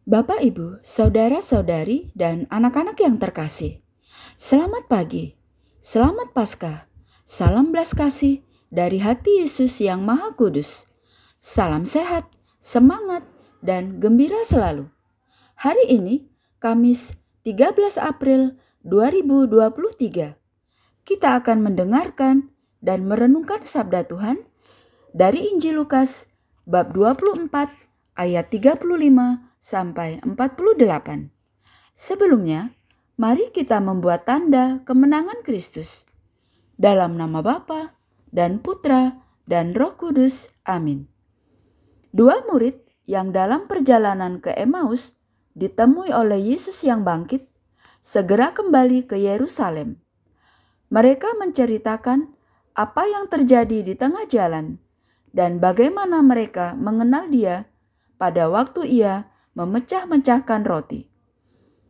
Bapak, Ibu, saudara-saudari, dan anak-anak yang terkasih, selamat pagi, selamat Paskah, salam belas kasih dari hati Yesus yang Maha Kudus. Salam sehat, semangat, dan gembira selalu. Hari ini, Kamis 13 April 2023, kita akan mendengarkan dan merenungkan sabda Tuhan dari Injil Lukas bab 24 ayat 35 sampai 48. Sebelumnya, mari kita membuat tanda kemenangan Kristus. Dalam nama Bapa dan Putra dan Roh Kudus. Amin. Dua murid yang dalam perjalanan ke Emmaus ditemui oleh Yesus yang bangkit, segera kembali ke Yerusalem. Mereka menceritakan apa yang terjadi di tengah jalan dan bagaimana mereka mengenal Dia pada waktu Ia memecah-mecahkan roti.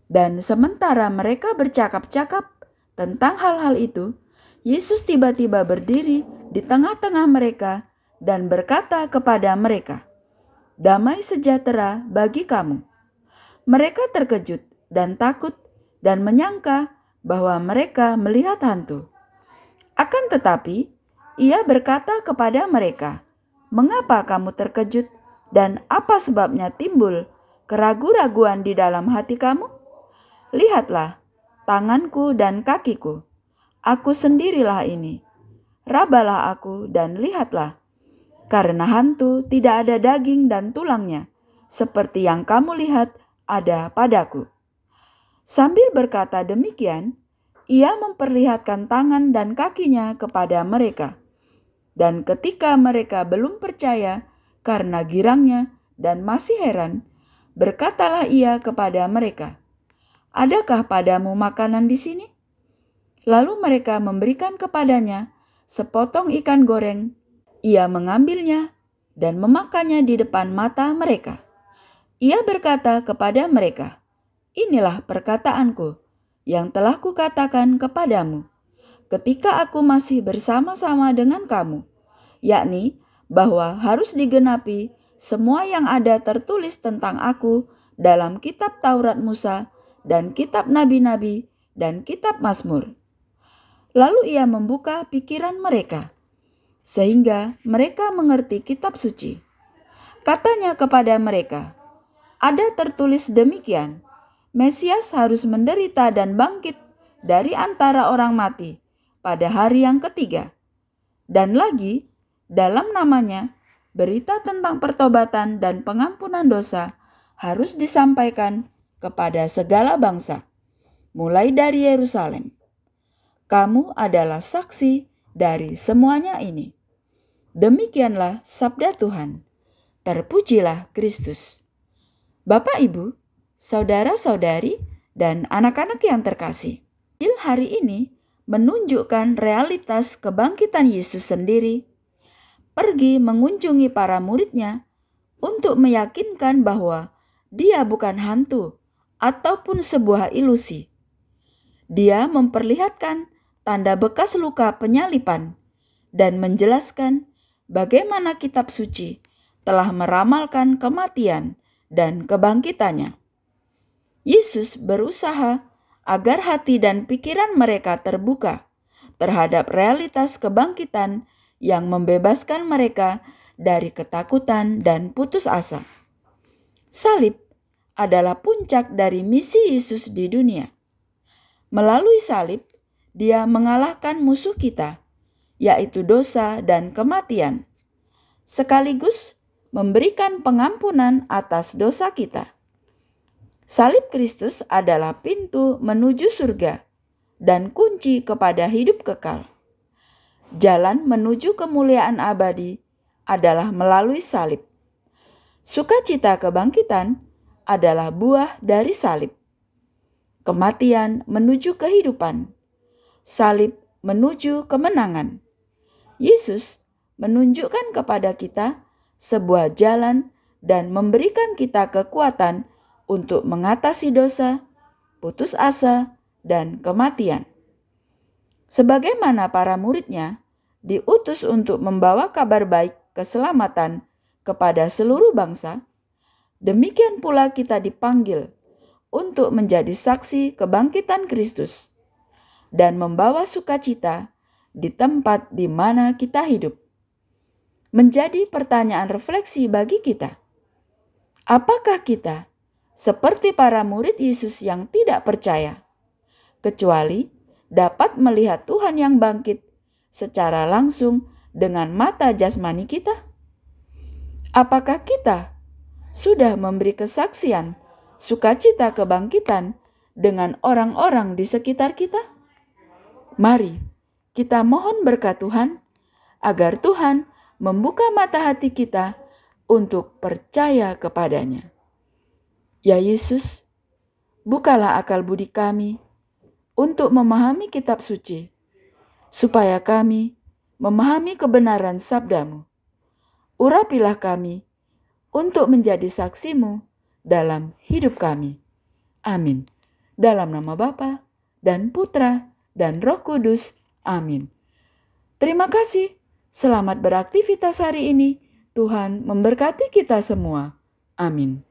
Dan sementara mereka bercakap-cakap tentang hal-hal itu, Yesus tiba-tiba berdiri di tengah-tengah mereka dan berkata kepada mereka, "Damai sejahtera bagi kamu." Mereka terkejut dan takut dan menyangka bahwa mereka melihat hantu. Akan tetapi, Ia berkata kepada mereka, "Mengapa kamu terkejut dan apa sebabnya timbul keraguan-raguan di dalam hati kamu? Lihatlah tanganku dan kakiku. Aku sendirilah ini. Rabalah aku dan lihatlah. Karena hantu tidak ada daging dan tulangnya, seperti yang kamu lihat ada padaku." Sambil berkata demikian, Ia memperlihatkan tangan dan kakinya kepada mereka. Dan ketika mereka belum percaya karena girangnya dan masih heran, berkatalah Ia kepada mereka, "Adakah padamu makanan di sini?" Lalu mereka memberikan kepadanya sepotong ikan goreng. Ia mengambilnya dan memakannya di depan mata mereka. Ia berkata kepada mereka, "Inilah perkataanku yang telah kukatakan kepadamu ketika aku masih bersama-sama dengan kamu, yakni bahwa harus digenapi semua yang ada tertulis tentang aku dalam kitab Taurat Musa dan kitab nabi-nabi dan kitab Mazmur." Lalu Ia membuka pikiran mereka, sehingga mereka mengerti kitab suci. Katanya kepada mereka, "Ada tertulis demikian, Mesias harus menderita dan bangkit dari antara orang mati pada hari yang ketiga. Dan lagi, dalam namanya, berita tentang pertobatan dan pengampunan dosa harus disampaikan kepada segala bangsa, mulai dari Yerusalem. Kamu adalah saksi dari semuanya ini." Demikianlah sabda Tuhan. Terpujilah Kristus. Bapak, Ibu, saudara-saudari, dan anak-anak yang terkasih, Injil hari ini menunjukkan realitas kebangkitan Yesus sendiri. Pergi mengunjungi para muridnya untuk meyakinkan bahwa Dia bukan hantu ataupun sebuah ilusi. Dia memperlihatkan tanda bekas luka penyalipan dan menjelaskan bagaimana kitab suci telah meramalkan kematian dan kebangkitannya. Yesus berusaha agar hati dan pikiran mereka terbuka terhadap realitas kebangkitan yang membebaskan mereka dari ketakutan dan putus asa. Salib adalah puncak dari misi Yesus di dunia. Melalui salib, Dia mengalahkan musuh kita, yaitu dosa dan kematian, sekaligus memberikan pengampunan atas dosa kita. Salib Kristus adalah pintu menuju surga dan kunci kepada hidup kekal. Jalan menuju kemuliaan abadi adalah melalui salib. Sukacita kebangkitan adalah buah dari salib. Kematian menuju kehidupan. Salib menuju kemenangan. Yesus menunjukkan kepada kita sebuah jalan dan memberikan kita kekuatan untuk mengatasi dosa, putus asa, dan kematian. Sebagaimana para muridnya diutus untuk membawa kabar baik keselamatan kepada seluruh bangsa, demikian pula kita dipanggil untuk menjadi saksi kebangkitan Kristus dan membawa sukacita di tempat di mana kita hidup. Menjadi pertanyaan refleksi bagi kita. Apakah kita seperti para murid Yesus yang tidak percaya, kecuali dapat melihat Tuhan yang bangkit secara langsung dengan mata jasmani kita? Apakah kita sudah memberi kesaksian sukacita kebangkitan dengan orang-orang di sekitar kita? Mari kita mohon berkat Tuhan agar Tuhan membuka mata hati kita untuk percaya kepadanya. Ya Yesus, bukalah akal budi kami untuk memahami kitab suci, supaya kami memahami kebenaran sabdamu. Urapilah kami untuk menjadi saksimu dalam hidup kami. Amin. Dalam nama Bapa dan Putra dan Roh Kudus. Amin. Terima kasih. Selamat beraktivitas hari ini. Tuhan memberkati kita semua. Amin.